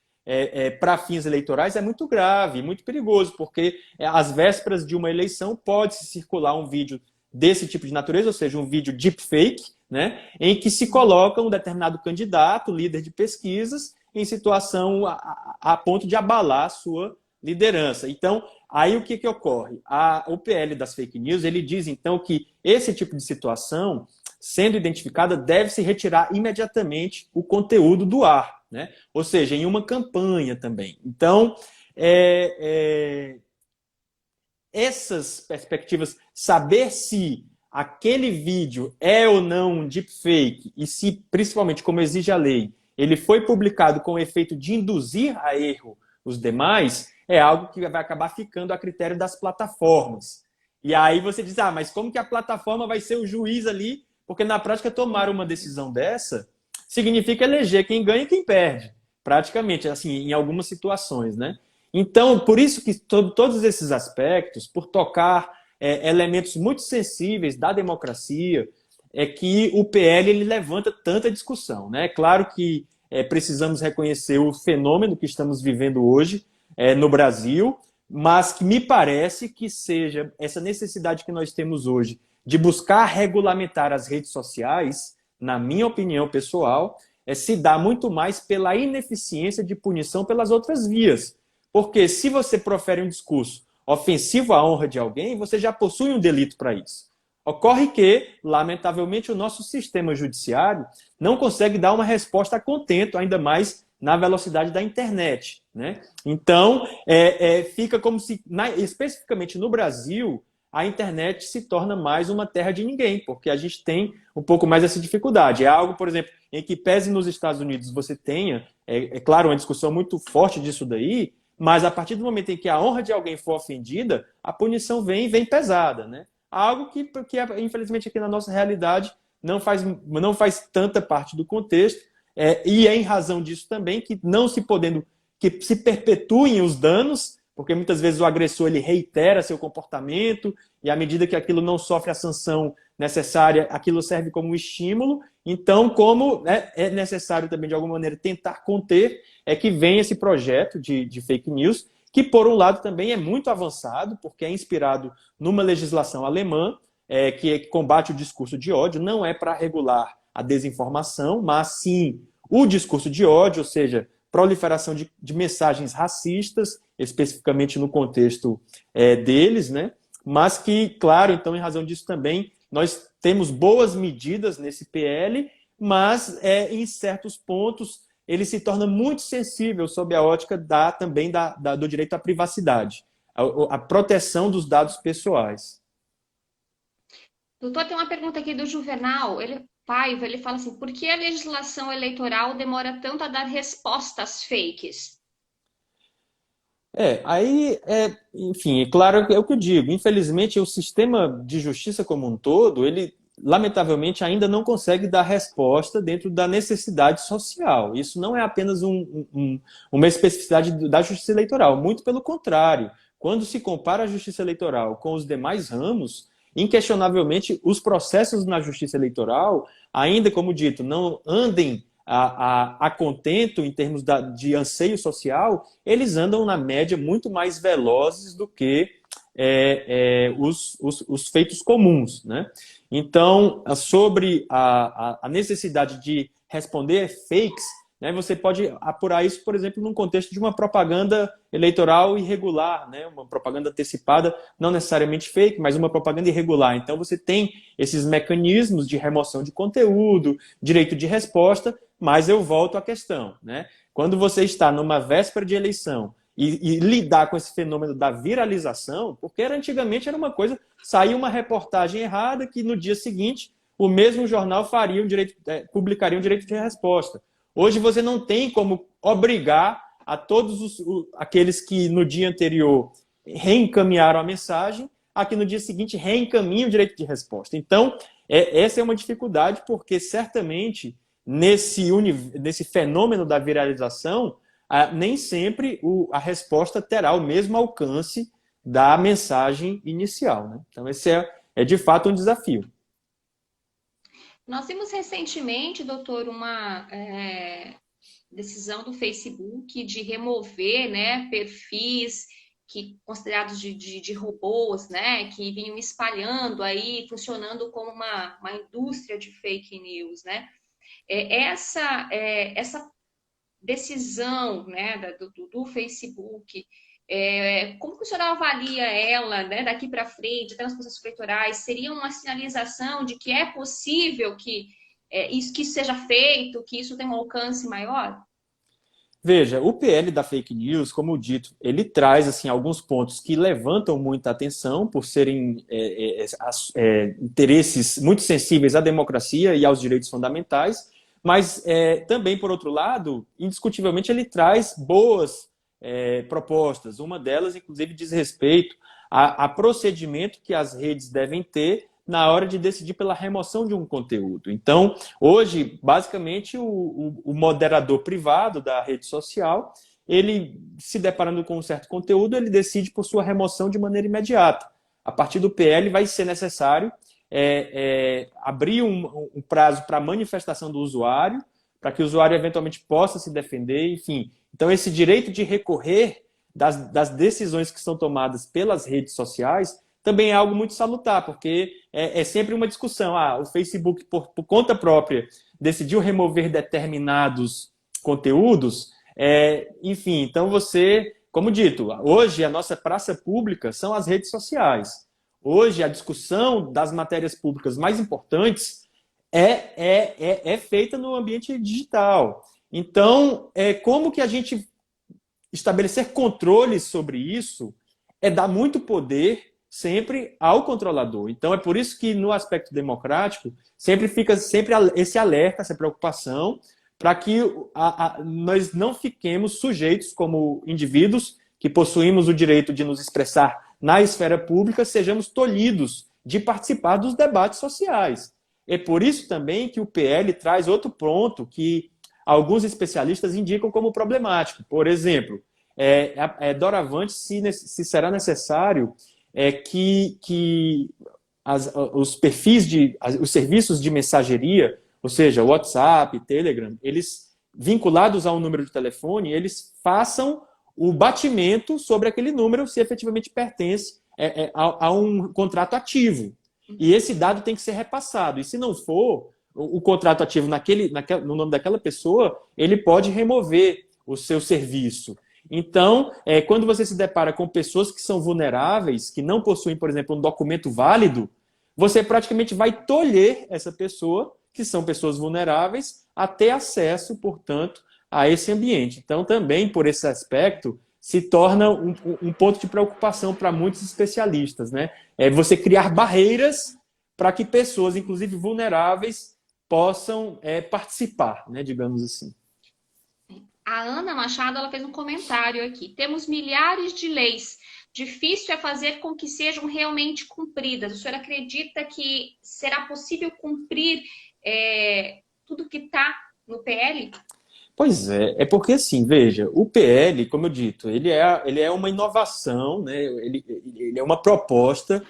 para fins eleitorais é muito grave, muito perigoso, porque às vésperas de uma eleição pode-se circular um vídeo desse tipo de natureza, ou seja, um vídeo deepfake, né, em que se coloca um determinado candidato, líder de pesquisas, em situação a ponto de abalar a sua liderança. Então, aí o que ocorre? O PL das fake news, ele diz, então, que esse tipo de situação, sendo identificada, deve-se retirar imediatamente o conteúdo do ar, né? Ou seja, em uma campanha também. Então, essas perspectivas, saber se aquele vídeo é ou não um deepfake e se, principalmente, como exige a lei, ele foi publicado com o efeito de induzir a erro os demais, é algo que vai acabar ficando a critério das plataformas. E aí você diz, mas como que a plataforma vai ser o juiz ali? Porque na prática tomar uma decisão dessa significa eleger quem ganha e quem perde, praticamente, assim, em algumas situações, né? Então, por isso que todos esses aspectos, por tocar elementos muito sensíveis da democracia, é que o PL ele levanta tanta discussão, né? É claro que precisamos reconhecer o fenômeno que estamos vivendo hoje no Brasil, mas que me parece que seja essa necessidade que nós temos hoje de buscar regulamentar as redes sociais, na minha opinião pessoal, se dá muito mais pela ineficiência de punição pelas outras vias. Porque se você profere um discurso ofensivo à honra de alguém, você já possui um delito para isso. Ocorre que, lamentavelmente, o nosso sistema judiciário não consegue dar uma resposta a contento, ainda mais na velocidade da internet, né? Então, fica como se, especificamente no Brasil, a internet se torna mais uma terra de ninguém, porque a gente tem um pouco mais essa dificuldade. É algo, por exemplo, em que pese nos Estados Unidos você tenha, claro, uma discussão muito forte disso daí, mas a partir do momento em que a honra de alguém for ofendida, a punição vem pesada, né? Algo que infelizmente, aqui na nossa realidade não faz tanta parte do contexto, e é em razão disso também que não se podendo, que se perpetuem os danos, porque muitas vezes o agressor ele reitera seu comportamento, e à medida que aquilo não sofre a sanção necessária, aquilo serve como um estímulo. Então, como é necessário também, de alguma maneira, tentar conter, é que vem esse projeto de fake news, que, por um lado, também é muito avançado, porque é inspirado numa legislação alemã, que combate o discurso de ódio, não é para regular a desinformação, mas sim o discurso de ódio, ou seja, proliferação de mensagens racistas, especificamente no contexto deles, né? Mas que, claro, então, em razão disso também, nós temos boas medidas nesse PL, mas em certos pontos ele se torna muito sensível sob a ótica também do direito à privacidade, a proteção dos dados pessoais. Doutor, tem uma pergunta aqui do Juvenal, Paiva, ele fala assim, por que a legislação eleitoral demora tanto a dar respostas fakes? Enfim, é claro, é o que eu digo, infelizmente o sistema de justiça como um todo, ele lamentavelmente ainda não consegue dar resposta dentro da necessidade social. Isso não é apenas uma especificidade da justiça eleitoral, muito pelo contrário. Quando se compara a justiça eleitoral com os demais ramos, inquestionavelmente os processos na justiça eleitoral, ainda como dito, não andem a contento em termos de anseio social, eles andam na média muito mais velozes do que os feitos comuns, né? Então, sobre a necessidade de responder fakes, né, você pode apurar isso, por exemplo, num contexto de uma propaganda eleitoral irregular, né, uma propaganda antecipada, não necessariamente fake, mas uma propaganda irregular. Então, você tem esses mecanismos de remoção de conteúdo, direito de resposta, mas eu volto à questão, né? Quando você está numa véspera de eleição e lidar com esse fenômeno da viralização, porque antigamente era uma coisa, saía uma reportagem errada que no dia seguinte o mesmo jornal publicaria um direito de resposta. Hoje você não tem como obrigar a todos aqueles que no dia anterior reencaminharam a mensagem a que no dia seguinte reencaminhem o direito de resposta. Então, essa é uma dificuldade, porque certamente nesse fenômeno da viralização, nem sempre a resposta terá o mesmo alcance da mensagem inicial, né? Então, esse é de fato um desafio. Nós temos recentemente, doutor, uma decisão do Facebook de remover, né, perfis considerados de robôs, né, que vinham espalhando aí, funcionando como uma indústria de fake news, né? Essa decisão, né, do Facebook, como que o senhor avalia ela, né, daqui para frente, até nos processos eleitorais? Seria uma sinalização de que é possível que isso seja feito, que isso tenha um alcance maior? Veja, o PL da fake news, como dito, ele traz assim alguns pontos que levantam muita atenção por serem interesses muito sensíveis à democracia e aos direitos fundamentais, mas também, por outro lado, indiscutivelmente ele traz boas propostas. Uma delas, inclusive, diz respeito a procedimento que as redes devem ter na hora de decidir pela remoção de um conteúdo. Então, hoje, basicamente, o moderador privado da rede social, ele, se deparando com um certo conteúdo, ele decide por sua remoção de maneira imediata. A partir do PL, vai ser necessário abrir um prazo para manifestação do usuário, para que o usuário eventualmente possa se defender, enfim. Então, esse direito de recorrer das decisões que são tomadas pelas redes sociais também é algo muito salutar, porque é sempre uma discussão. O Facebook, por conta própria, decidiu remover determinados conteúdos. Enfim, então você, como dito, hoje a nossa praça pública são as redes sociais. Hoje a discussão das matérias públicas mais importantes é feita no ambiente digital. Então, como que a gente estabelecer controles sobre isso dar muito poder sempre ao controlador. Então, é por isso que, no aspecto democrático, sempre fica esse alerta, essa preocupação, para que nós não fiquemos sujeitos, como indivíduos que possuímos o direito de nos expressar na esfera pública, sejamos tolhidos de participar dos debates sociais. É por isso também que o PL traz outro ponto que alguns especialistas indicam como problemático. Por exemplo, doravante, se será necessário que os perfis os serviços de mensageria, ou seja, WhatsApp, Telegram, eles vinculados a um número de telefone, eles façam o batimento sobre aquele número se efetivamente pertence a um contrato ativo. E esse dado tem que ser repassado. E se não for, o contrato ativo no nome daquela pessoa, ele pode remover o seu serviço. Então, quando você se depara com pessoas que são vulneráveis, que não possuem, por exemplo, um documento válido, você praticamente vai tolher essa pessoa, que são pessoas vulneráveis, a ter acesso, portanto, a esse ambiente. Então, também, por esse aspecto, se torna um ponto de preocupação para muitos especialistas, né? Você criar barreiras para que pessoas, inclusive vulneráveis, possam participar, né, digamos assim. A Ana Machado, ela fez um comentário aqui. Temos milhares de leis. Difícil é fazer com que sejam realmente cumpridas. O senhor acredita que será possível cumprir tudo que está no PL? Pois é porque assim, veja, o PL, como eu dito, ele é uma inovação, né? Ele é uma proposta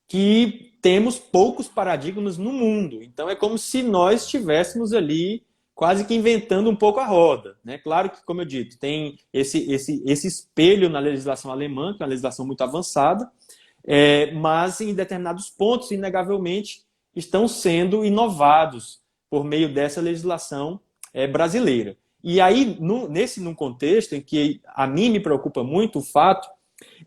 que temos poucos paradigmas no mundo. Então é como se nós estivéssemos ali quase que inventando um pouco a roda, né? Claro que, como eu dito, tem esse espelho na legislação alemã, que é uma legislação muito avançada, mas em determinados pontos, inegavelmente, estão sendo inovados por meio dessa legislação brasileira. E aí, num contexto em que a mim me preocupa muito o fato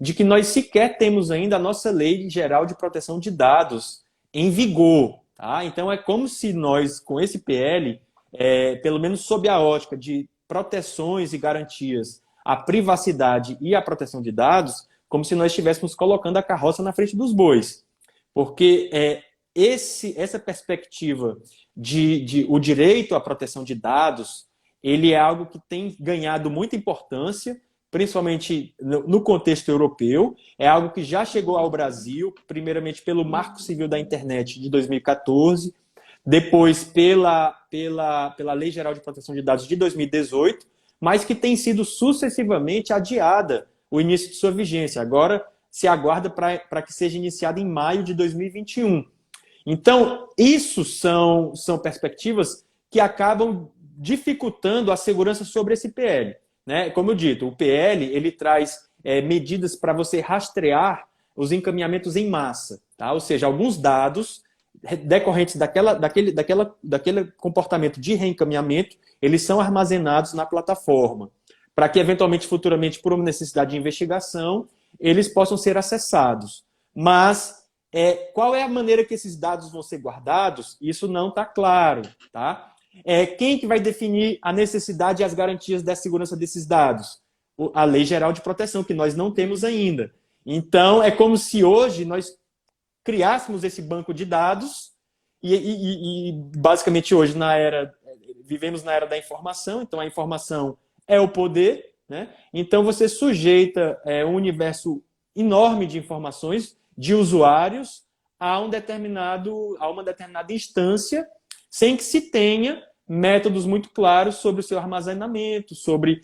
de que nós sequer temos ainda a nossa Lei Geral de Proteção de Dados em vigor. Tá? Então, é como se nós, com esse PL, pelo menos sob a ótica de proteções e garantias à privacidade e à proteção de dados, como se nós estivéssemos colocando a carroça na frente dos bois. Porque essa perspectiva de o direito à proteção de dados, ele é algo que tem ganhado muita importância, principalmente no contexto europeu, é algo que já chegou ao Brasil, primeiramente pelo Marco Civil da Internet de 2014, depois pela Lei Geral de Proteção de Dados de 2018, mas que tem sido sucessivamente adiada o início de sua vigência. Agora se aguarda para que seja iniciada em maio de 2021. Então, isso são perspectivas que acabam dificultando a segurança sobre esse PL. Né? Como eu dito, o PL ele traz medidas para você rastrear os encaminhamentos em massa. Tá? Ou seja, alguns dados decorrentes daquele comportamento de reencaminhamento, eles são armazenados na plataforma, para que, eventualmente, futuramente, por uma necessidade de investigação, eles possam ser acessados. Mas qual é a maneira que esses dados vão ser guardados? Isso não está claro. Tá? Quem que vai definir a necessidade e as garantias da segurança desses dados? A Lei Geral de Proteção, que nós não temos ainda. Então, é como se hoje nós criássemos esse banco de dados e basicamente hoje vivemos na era da informação, então a informação é o poder, né? Então você sujeita um universo enorme de informações de usuários a uma determinada instância, sem que se tenha métodos muito claros sobre o seu armazenamento, sobre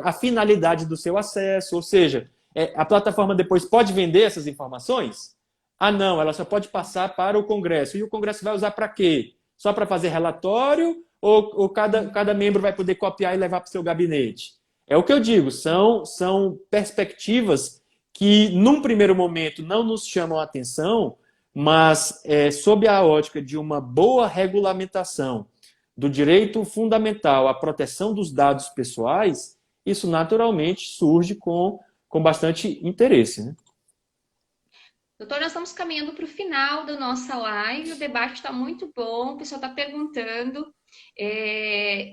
a finalidade do seu acesso, ou seja, a plataforma depois pode vender essas informações? Ah, não, ela só pode passar para o Congresso. E o Congresso vai usar para quê? Só para fazer relatório ou cada membro vai poder copiar e levar para o seu gabinete? É o que eu digo, são perspectivas que, num primeiro momento, não nos chamam a atenção, mas sob a ótica de uma boa regulamentação do direito fundamental à proteção dos dados pessoais, isso naturalmente surge com bastante interesse, né? Doutor, nós estamos caminhando para o final da nossa live, o debate está muito bom, o pessoal está perguntando.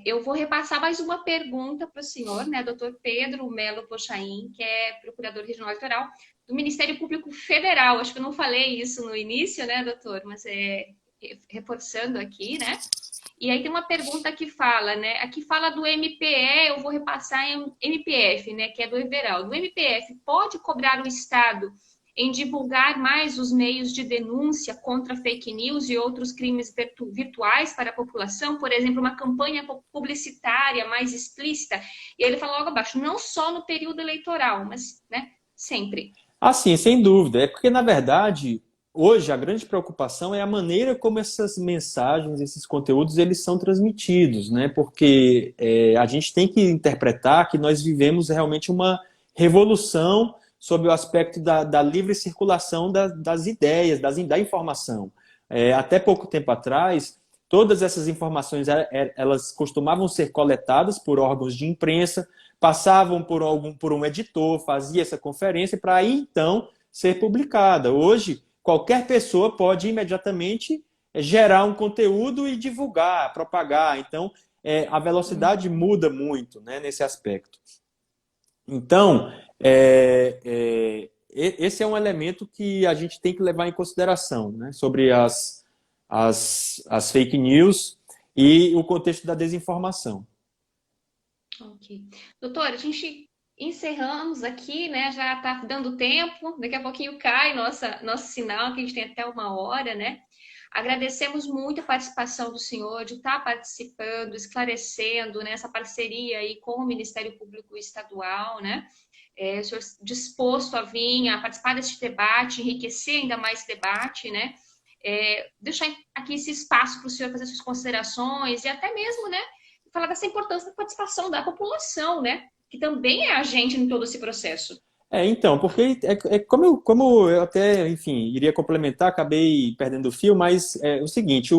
Eu vou repassar mais uma pergunta para o senhor, né, doutor Pedro Melo Pochain, que é procurador regional eleitoral do Ministério Público Federal. Acho que eu não falei isso no início, né, doutor, mas reforçando aqui, né? E aí tem uma pergunta que fala, né? Aqui fala do MPE, eu vou repassar em MPF, né? Que é do Everaldo. O MPF pode cobrar o Estado em divulgar mais os meios de denúncia contra fake news e outros crimes virtuais para a população? Por exemplo, uma campanha publicitária mais explícita? E ele fala logo abaixo, não só no período eleitoral, mas, né, sempre. Ah, sim, sem dúvida. É porque, na verdade, hoje a grande preocupação é a maneira como essas mensagens, esses conteúdos, eles são transmitidos, né? Porque a gente tem que interpretar que nós vivemos realmente uma revolução sob o aspecto da livre circulação das ideias, da informação. Até pouco tempo atrás, todas essas informações elas costumavam ser coletadas por órgãos de imprensa, passavam por um editor, fazia essa conferência para aí, então, ser publicada. Hoje, qualquer pessoa pode imediatamente gerar um conteúdo e divulgar, propagar. Então, a velocidade muda muito, né, nesse aspecto. Então, esse é um elemento que a gente tem que levar em consideração, né, sobre as fake news e o contexto da desinformação. Ok. Doutor, a gente encerramos aqui, né? Já está dando tempo, daqui a pouquinho cai nosso sinal, que a gente tem até 1 hora, né? Agradecemos muito a participação do senhor, de estar participando, esclarecendo, né, essa parceria aí com o Ministério Público Estadual, né? O senhor disposto a vir, a participar deste debate, enriquecer ainda mais esse debate, né? Deixar aqui esse espaço para o senhor fazer suas considerações e até mesmo, né, falar dessa importância da participação da população, né? Que também é agente em todo esse processo. Então, porque como eu até, enfim, iria complementar, acabei perdendo o fio, mas é o seguinte,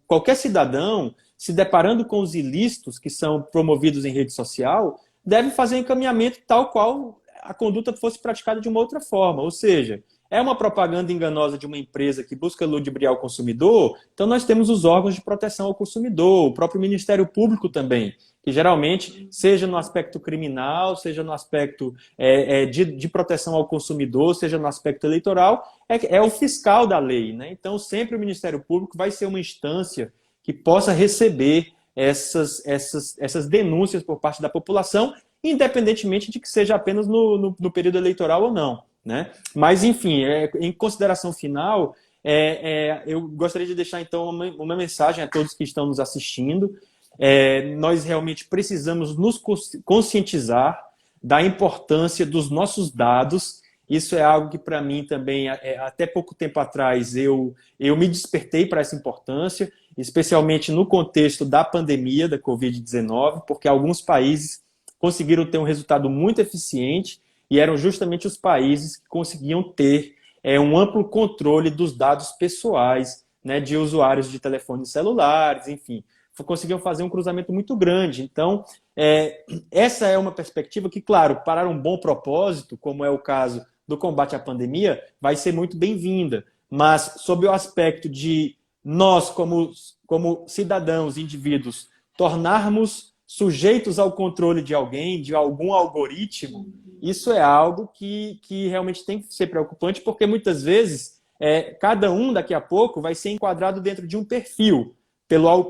qualquer cidadão, se deparando com os ilícitos que são promovidos em rede social, deve fazer um encaminhamento tal qual a conduta fosse praticada de uma outra forma, ou seja, é uma propaganda enganosa de uma empresa que busca ludibriar o consumidor, então nós temos os órgãos de proteção ao consumidor, o próprio Ministério Público também, que geralmente, seja no aspecto criminal, seja no aspecto de proteção ao consumidor, seja no aspecto eleitoral, é o fiscal da lei, né? Então, sempre o Ministério Público vai ser uma instância que possa receber essas denúncias por parte da população, independentemente de que seja apenas no período eleitoral ou não, né? Mas, enfim, em consideração final, eu gostaria de deixar, então, uma mensagem a todos que estão nos assistindo. nós realmente precisamos nos conscientizar da importância dos nossos dados. Isso é algo que, para mim, também, até pouco tempo atrás, eu me despertei para essa importância, especialmente no contexto da pandemia da Covid-19, porque alguns países conseguiram ter um resultado muito eficiente e eram justamente os países que conseguiam ter um amplo controle dos dados pessoais, né, de usuários de telefones celulares, enfim, conseguiam fazer um cruzamento muito grande. Então, essa é uma perspectiva que, claro, para um bom propósito, como é o caso do combate à pandemia, vai ser muito bem-vinda. Mas, sob o aspecto de nós, como cidadãos, indivíduos, tornarmos sujeitos ao controle de alguém, de algum algoritmo, isso é algo que realmente tem que ser preocupante, porque muitas vezes cada um daqui a pouco vai ser enquadrado dentro de um perfil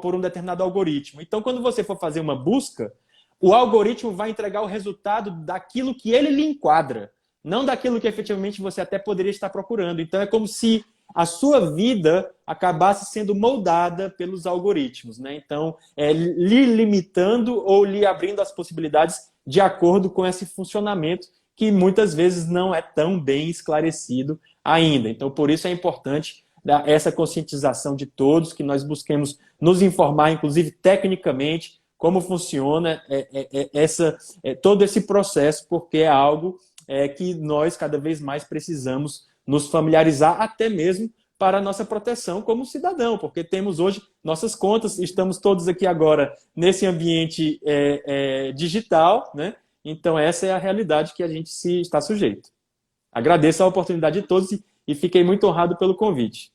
por um determinado algoritmo. Então, quando você for fazer uma busca, o algoritmo vai entregar o resultado daquilo que ele lhe enquadra, não daquilo que efetivamente você até poderia estar procurando. Então, é como se a sua vida acabasse sendo moldada pelos algoritmos, né? Então, lhe limitando ou lhe abrindo as possibilidades de acordo com esse funcionamento que muitas vezes não é tão bem esclarecido ainda. Então, por isso é importante essa conscientização de todos, que nós busquemos nos informar, inclusive tecnicamente, como funciona todo esse processo, porque é algo que nós cada vez mais precisamos nos familiarizar, até mesmo para a nossa proteção como cidadão, porque temos hoje nossas contas, estamos todos aqui agora nesse ambiente digital, né? Então essa é a realidade que a gente está sujeito. Agradeço a oportunidade de todos e fiquei muito honrado pelo convite.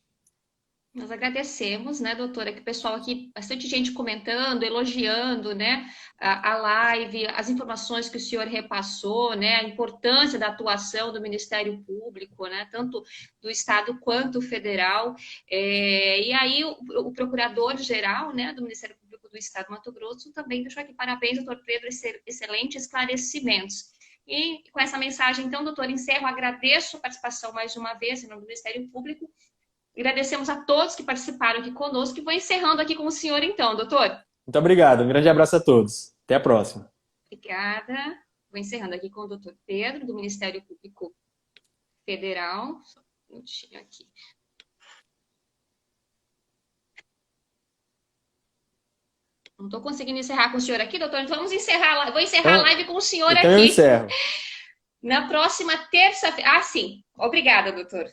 Nós agradecemos, né, doutora, que o pessoal aqui, bastante gente comentando, elogiando, né, a live, as informações que o senhor repassou, né, a importância da atuação do Ministério Público, né, tanto do Estado quanto federal. E aí o procurador-geral, né, do Ministério Público do Estado do Mato Grosso também deixou aqui parabéns, doutor Pedro, excelentes esclarecimentos. E com essa mensagem, então, doutor, encerro, agradeço a participação mais uma vez em nome do Ministério Público. Agradecemos a todos que participaram aqui conosco e vou encerrando aqui com o senhor então, doutor. Muito obrigado. Um grande abraço a todos. Até a próxima. Obrigada. Vou encerrando aqui com o doutor Pedro, do Ministério Público Federal. Só um minutinho aqui. Não estou conseguindo encerrar com o senhor aqui, doutor. Então vamos encerrar. Vou encerrar a live com o senhor então aqui. Eu encerro. Na próxima terça-feira. Ah, sim. Obrigada, doutor.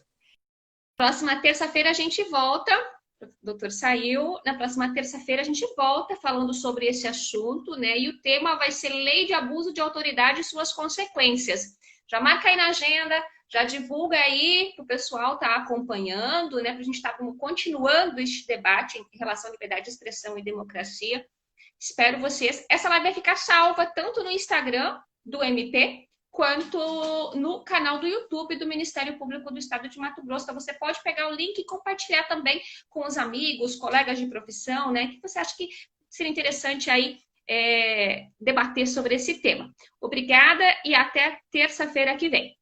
Próxima terça-feira a gente volta. O doutor saiu. Na próxima terça-feira a gente volta falando sobre esse assunto, né? E o tema vai ser Lei de Abuso de Autoridade e suas consequências. Já marca aí na agenda, já divulga aí para o pessoal estar acompanhando, né? Para a gente estar continuando este debate em relação à liberdade de expressão e democracia. Espero vocês. Essa live vai ficar salva tanto no Instagram do MP, quanto no canal do YouTube do Ministério Público do Estado de Mato Grosso. Então, você pode pegar o link e compartilhar também com os amigos, colegas de profissão, né? Que você acha que seria interessante aí debater sobre esse tema. Obrigada e até terça-feira que vem.